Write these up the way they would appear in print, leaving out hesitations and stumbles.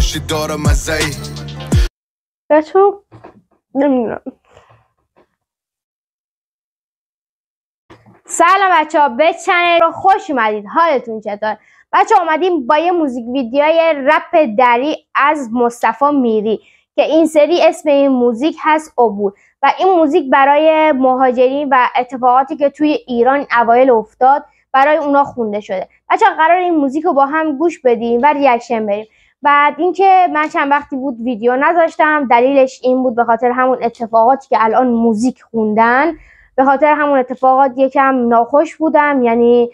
گوشی داره مزه‌ای. بچه‌ها نمیدونم. سلام بچه‌ها، به چنل رو خوش اومدید. حالتون چطور؟ بچه‌ها اومدیم با یه موزیک ویدیوی رپ دری از مصطفی میری که این سری اسم این موزیک هست عبور و این موزیک برای مهاجرین و اتفاقاتی که توی ایران اوایل افتاد برای اونا خونده شده. بچه‌ها قرار این موزیک رو با هم گوش بدیم و ریاکشن بریم. بعد اینکه من چند وقتی بود ویدیو نذاشتم، دلیلش این بود به خاطر همون اتفاقاتی که الان موزیک خوندن، به خاطر همون اتفاقات یکم ناخوش بودم، یعنی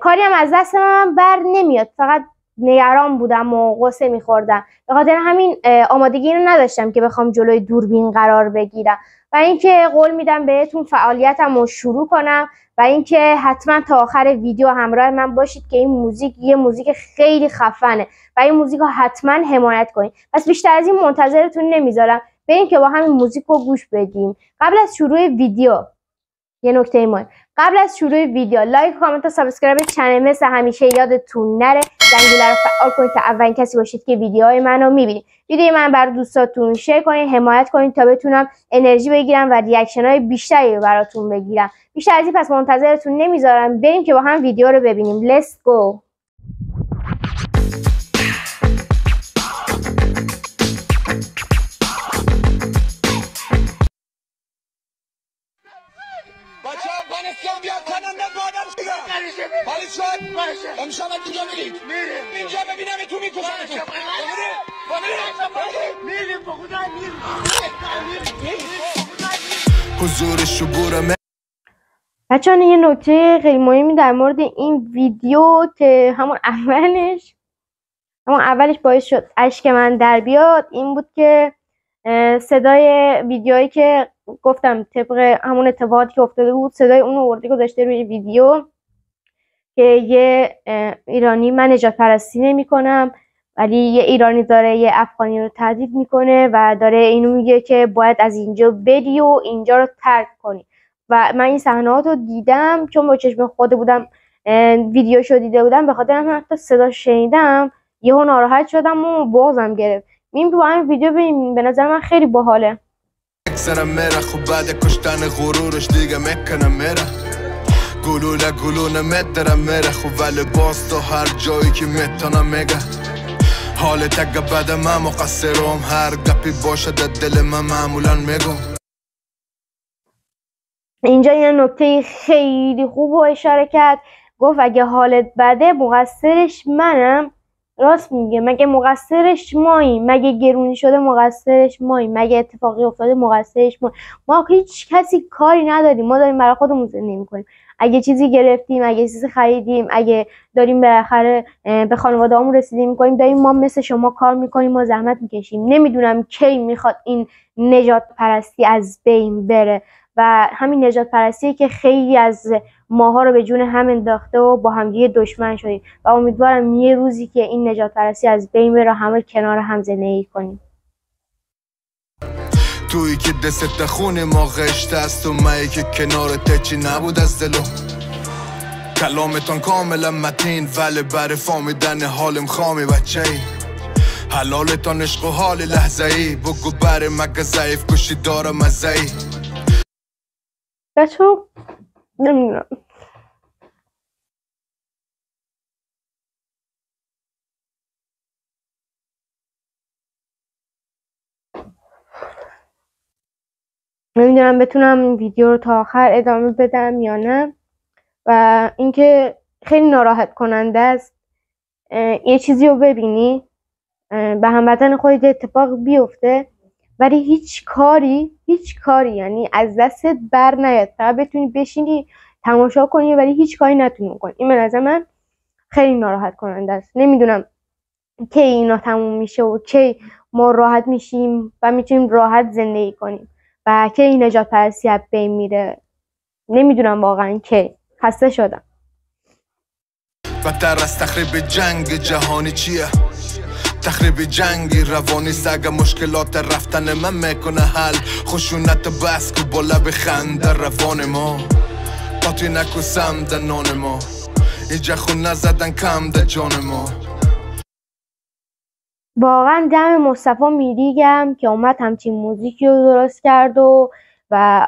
کاری هم از دست من بر نمیاد، فقط نگران بودم و غصه میخوردم. به خاطر همین آمادگی رو نداشتم که بخوام جلوی دوربین قرار بگیرم و اینکه قول میدم بهتون فعالیتم رو شروع کنم و اینکه حتما تا آخر ویدیو همراه من باشید که این موزیک یه موزیک خیلی خفنه و این موزیک رو حتما حمایت کنید. پس بیشتر از این منتظرتون نمیذارم، بریم که با همین موزیک رو گوش بدیم. قبل از شروع ویدیو یه نکته مهم، قبل از شروع ویدیو لایک، کامنت و سابسکرایب چنل مثل همیشه یادتون نره. زنگوله رو فعال کنید تا اولین کسی باشید که ویدیوهای منو میبینید. ویدیوی من برای دوستاتون شیر کنید، حمایت کنید تا بتونم انرژی بگیرم و ریاکشن های بیشتری رو براتون بگیرم. بیشتر از این پس منتظرتون نمیذارم، بریم که با هم ویدیو رو ببینیم. Let's go. حالی شد؟ امشب دیگه میریم اینجا ببینم تو میکشم. میریم با خدا حضور شبور. بچه‌ها یه نکته خیلی مهمی در مورد این ویدیو که همون اولش باعث شد اشک من در بیاد این بود که صدای ویدیویی که گفتم طبق همون اتفاقاتی که افتاده بود صدای اون آورده گذاشته روی ویدیو که یه ایرانی، من نجات پرستی نمی کنم ولی یه ایرانی داره یه افغانی رو تهدید میکنه و داره اینو میگه که باید از اینجا بری و اینجا رو ترک کنی و من این صحنه‌ها رو دیدم چون با چشم خود بودم ویدیوشو دیده بودم، به خاطر همین وقتا صدا شنیدم یهو ناراحت شدم و بغضم گرفت. میریم تو همین ویدیو ببینیم، به نظر من خیلی باحاله. اکثرم میره خب بعد کشتن غرورش دیگه میکنم میره گلوله میدرم میره خب ولی باز تا هر جایی که میتونم میگه حالت اگه بده من مقصرم، هر گپی باشه در دل من معمولا میگم. اینجا یه نکته خیلی خوب رو اشاره کرد، گفت اگه حالت بده مقصرش منم. راست میگه، مگه مقصرش ماییم؟ مگه گرونی شده مقصرش ماییم؟ مگه اتفاقی افتاده مقصرش ماییم؟ ما هیچ کسی کاری نداریم، ما داریم برای خودمون زندگی میکنیم. اگه چیزی گرفتیم، اگه چیزی خریدیم، اگه داریم بالاخره به خانواده‌هامون رسیدگی میکنیم، داریم ما مثل شما کار میکنیم، ما زحمت میکشیم. نمیدونم کی میخواد این نجات پرستی از بین بره و همین نجات پرستی که خیلی از ماها رو به جون هم انداخته و با همدیگه دشمن شدیم و امیدوارم یه روزی که این نجات پرستی از بین بره همه کنار هم زندگی کنیم. تویی که دست خون ما غشته است و مایی که کنارت چی نبود از دلو کلامتان کاملا متین ولی برای فهمیدن حالم خامی بچه ای حلالتان عشق و حال لحظه ای بگو بره مگه ضعیف گوشی داره مزه ای. بچه‌ها نمیدونم، بتونم این ویدیو رو تا آخر ادامه بدم یا نه و اینکه خیلی ناراحت کننده است یه چیزی رو ببینی به هموطن خودت اتفاق بیفته ولی هیچ کاری یعنی از دستت بر نیاد، فقط بتونی بشینی تماشا کنی ولی هیچ کاری نتونی کنی. این به نظر من خیلی ناراحت کننده است. نمیدونم کی اینا تموم میشه و کی ما راحت میشیم و میتونیم راحت زندگی کنیم و کی این نجات پرستی از بین میره. نمیدونم واقعا کی. خسته شدم. بدتر از تخریب جنگ جهانی چیه؟ تخریب جنگی روانی سگ مشکلات رفتن من میکنه حل خشونت بس که با لب خنده روان ما قاطی نکسم در نان ما اینجا خون نزدن کم در جان ما. واقعا دم مصطفی میریگم که اومد همچین موزیکی رو درست کرد و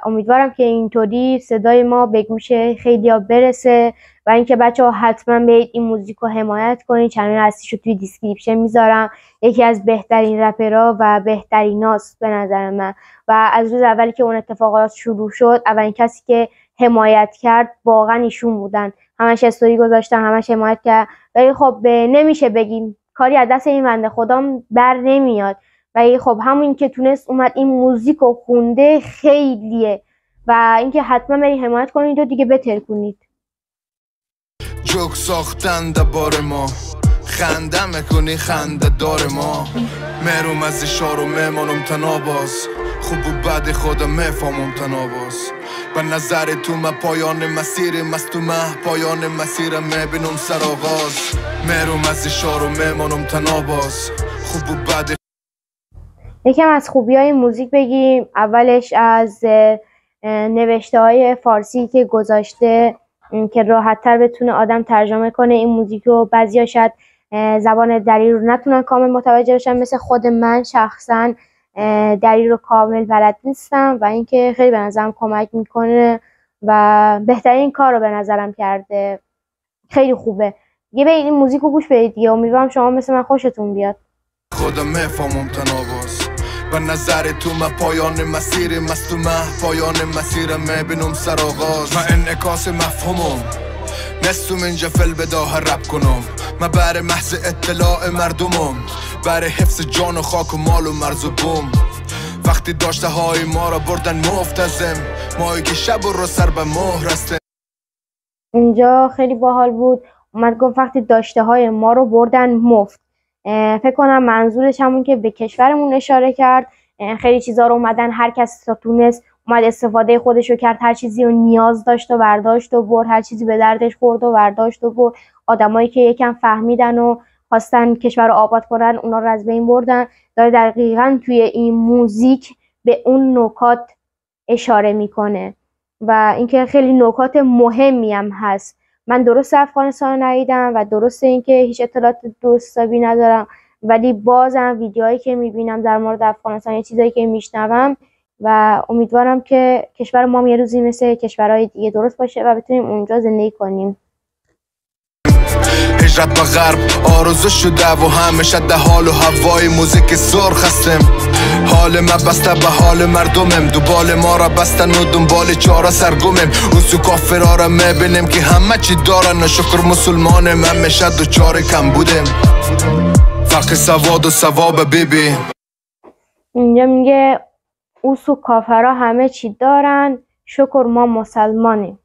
امیدوارم که اینطوری صدای ما به گوش خیلیا برسه و اینکه بچه‌ها حتما برید این موزیک رو حمایت کنید. چنل اصلیش رو توی دیسکریپشن میذارم. یکی از بهترین رپرها و بهتریناست به نظر من و از روز اولی که اون اتفاقات شروع شد اولین کسی که حمایت کرد واقعا ایشون بودن. همش استوری گذاشتن، همش حمایت کرد. ولی خب نمیشه بگیم کاری از دست این بنده خدا بر نمیاد، ولی خب همون که تونست اومد این موزیک رو خونده خیلیه و اینکه حتما برید حمایت کنید و دیگه بتر کنید. جوک ساختن درباره ما، خنده میکنی خنده دار ما، مروم از شارو میمانم تناباز، خوب و بد خودم میفهمم تناباز. به نظر تو من پایان مسیر مستومه، پایان مسیرم میبینم سرآغاز، مروم از شارو میمانم تناباز، خوب و بد. یکم از خوبی های موزیک بگیم. اولش از نوشته های فارسی که گذاشته که راحت تر بتونه آدم ترجمه کنه این موزیک رو. بعضیا شاید زبان دری رو نتونن کامل متوجه بشن، مثل خود من شخصا دری رو کامل بلد نیستم و اینکه خیلی به نظرم کمک میکنه و بهترین کار رو به نظرم کرده. خیلی خوبه. یه برید این موزیک رو گوش بدید دیگه. امیدوارم شما مثل من خوشتون بیاد. خودم میفهمم تناباز، به نظر تو من پایان مسیر مستومه، پایان مسیرم میبینم سرآغاز. من انعکاس مفهومم نستم اینجا فل بداه رب کنم، من بر محض اطلاع مردمم، بر حفظ جان و خاک و مال و مرز و بوم. وقتی داشته های ما را بردن مفتزم، مایی که شب و رو سر به مهر هستم. اینجا خیلی باحال بود. اومد گفت وقتی داشته های ما رو بردن مفت. فکر کنم منظورش همون که به کشورمون اشاره کرد. خیلی چیزا رو اومدن، هر کس تا تونست اومد استفاده خودش رو کرد، هر چیزی رو نیاز داشت و برداشت و برد، هر چیزی به دردش خورد و برداشت و برد. آدمایی که یکم فهمیدن و خواستن کشور رو آباد کنن اونا رو از بین بردن. داره دقیقاً توی این موزیک به اون نکات اشاره میکنه و اینکه خیلی نکات مهمی هم هست. من درست افغانستان ندیدم و درسته اینکه هیچ اطلاعات درست حسابی ندارم، ولی بازم ویدیوهایی که میبینم در مورد افغانستان، یه چیزایی که میشنوم و امیدوارم که کشور ما یه روزی مثل کشورهای دیگه درست باشه و بتونیم اونجا زندگی کنیم. هجرت به غرب آرزو شده و همیشه در حال و هوای موزیک سرخ هستم. حال من بسته به حال مردمم، دوبال ما را بستن و دنبال چاره سرگمم. اون سو کافرها را میبینیم که همه چی دارن، نشکر مسلمانم همیشه دوچار کم بودم. فرق سواد و ثواب بیبی. اینجا میگه اون سو کافرها همه چی دارن، شکر ما مسلمانیم.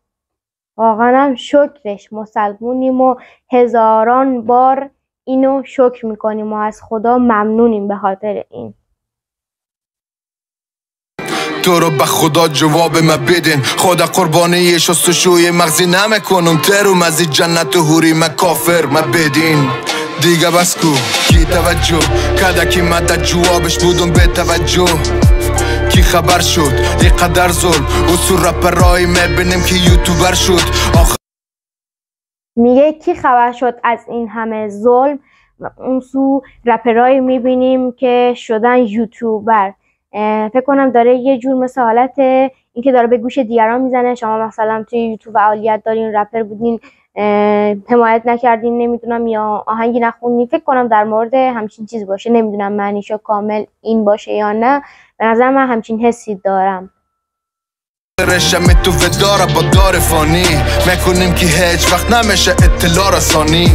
واقعا هم شکرش مسلمونیم و هزاران بار اینو شکر میکنیم و از خدا ممنونیم به خاطر این. تو رو به خدا جواب ما بدین، خدا قربانی شستشوی مغزی نمیکنم، تروم از این جنت و حوری من کافر ما بدین دیگه. بس کو کی توجه کده که من در جوابش بودم به توجه، کی خبر شد یه قدر ظلم و سو رپرایی میبینیم که یوتیوبر شد. میگه کی خبر شد از این همه ظلم و اون سو رپرایی میبینیم که شدن یوتیوبر. فکر کنم داره یه جور مثل حالت این که داره به گوش دیگران میزنه. شما مثلا توی یوتیوب فعالیت دارین، رپر بودین، حمایت نکردین، نمیدونم یا آهنگی نخوندین، فکر کنم در مورد همچین چیز باشه. نمیدونم معنیشو کامل این باشه یا نه، به نظر من همچین حسی دارم. رشم تو وداره با دار فانی میکنیم که هیچ وقت نمیشه اطلاع رسانی،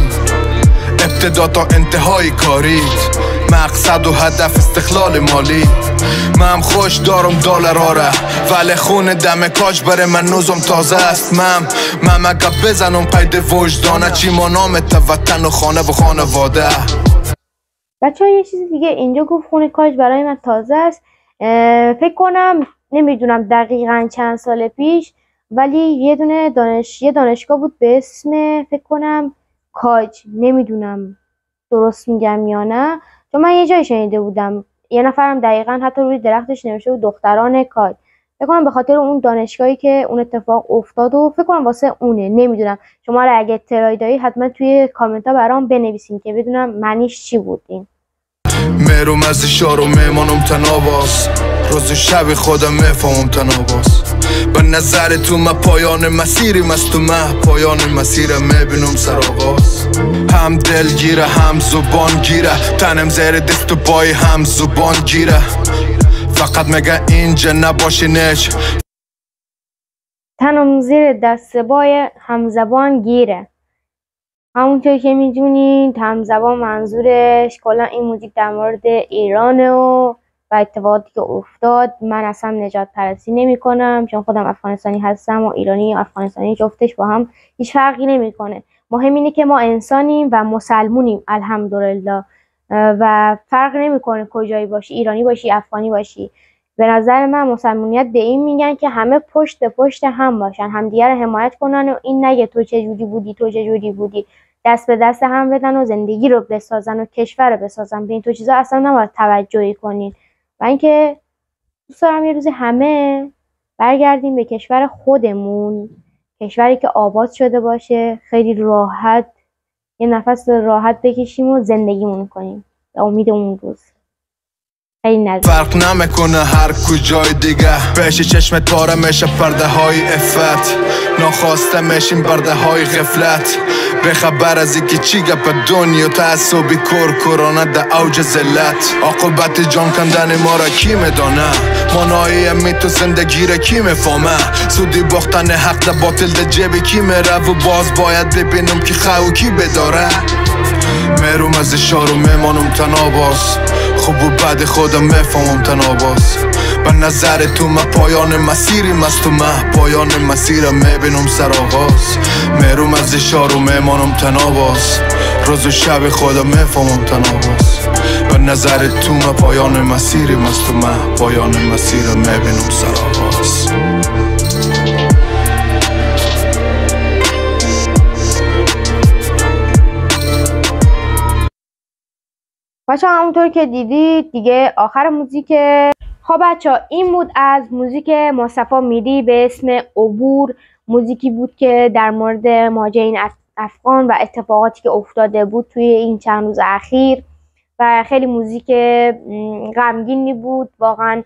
ابتدا تا انتهای کاریت، مقصد و هدف استقلال مالی. من خوش دارم دلار را ولی خون دم کاج بره من نوزم تازه است. من مگه بزنم قید وجدانه چی ما نامت وطن و خانه و خانواده. بچه ها یه چیز دیگه اینجا گفت خون کاج برای من تازه است. فکر کنم نمیدونم دقیقا چند سال پیش، ولی یه دانشگاه بود به اسم فکر کنم کاج، نمیدونم درست میگم یا نه، چون من یه جایی شنیده بودم یه نفرم دقیقا حتی روی درختش نوشته بود دختران کاج. فکر کنم به خاطر اون دانشگاهی که اون اتفاق افتاد و فکر کنم واسه اونه، نمیدونم. شما اگه اطلاعی دارید حتما توی کامنت ها برام بنویسین که بدونم معنیش چی بود این. میروم از شارو میمانم تناباز روز و شب خودم میفهمم تناباز به نظر تو ما پایان مسیریم از تو ما پایان مسیرم میبینم سرآغاز هم دل گیره هم زبان گیره تنم زیر دست و پای هم زبان گیره فقط مگه اینجا نباشی نش تنم زیر دست بای همزبان گیره. همونطور که میدونید همزبان منظورش کلا این موزیک در مورد ایرانه و اتفاقاتی که افتاد. من اصلا نجات پرستی نمی کنم چون خودم افغانستانی هستم و ایرانی و افغانستانی جفتش با هم هیچ فرقی نمیکنه. مهم اینه که ما انسانیم و مسلمونیم الحمدلله و فرق نمیکنه کجایی باشی، ایرانی باشی افغانی باشی. به نظر من مسلمانیت به این میگن که همه پشت پشت هم باشن، همدیگه رو حمایت کنن و این نگه تو چه جوری بودی تو چه جوری بودی، دست به دست هم بدن و زندگی رو بسازن و کشور رو بسازن. به این تو چیزا اصلا نباید توجهی کنین. و اینکه دوست دارم یه روز همه برگردیم به کشور خودمون، کشوری که آباد شده باشه، خیلی راحت یه نفس راحت بکشیم و زندگیمون کنیم به امید اون روز. فرق نمیکنه هر کجای دیگه پیش چشمت پاره میشه پرده های افت ناخواسته میشیم برده های غفلت بخبر از اینکه چی گپ دنیا تعصبی کورانه ده اوج ذلت عاقبت جان کندن ما را کی میدانه مانایی می تو زندگی را کی میفهمه سودی باختن حق ده باطل ده جیب کی میره و باز باید ببینم که خو کی بداره میروم از شارو میمانم تناباز خوب و بد خودم میفهمم تناباز به نظر تو ما پایان مسیریم از تو ما پایان مسیرم میبینم سرآغاز میروم از شارو میمانم تناباز روز و شب خودم میفهمم تناباز به نظر تو ما پایان مسیریم از تو ما پایان مسیرم میبینم سرآغاز. بچه همونطور که دیدید دیگه آخر موزیک. خب بچه این بود از موزیک مصطفی میری به اسم عبور. موزیکی بود که در مورد مهاجرین افغان و اتفاقاتی که افتاده بود توی این چند روز اخیر و خیلی موزیک غمگینی بود. واقعا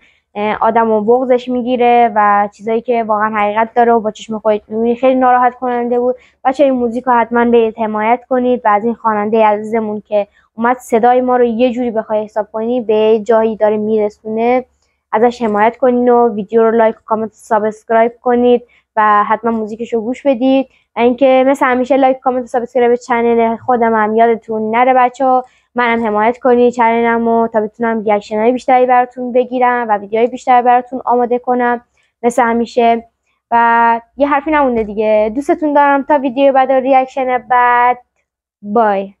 آدم و بغضش میگیره و چیزایی که واقعا حقیقت داره و با چشم خودت میبینی. خیلی ناراحت کننده بود. بچه این موزیک رو حتما برید حمایت کنید و از این خواننده عزیزمون که اومد صدای ما رو یه جوری بخوای حساب کنی به جایی داره میرسونه ازش حمایت کنین و ویدیو رو لایک و کامنت و سابسکرایب کنید و حتما موزیکش رو گوش بدید. اینکه مثل همیشه لایک کامنت و سابسکرایب چنل خودم هم یادتون نره بچه‌ها. منم حمایت کنید چنلمو تا بتونم ریاکشن‌های بیشتری براتون بگیرم و ویدیوهای بیشتری براتون آماده کنم مثل همیشه. و یه حرفی نمونده دیگه، دوستتون دارم. تا ویدیو بعد و ریاکشن بعد، بای.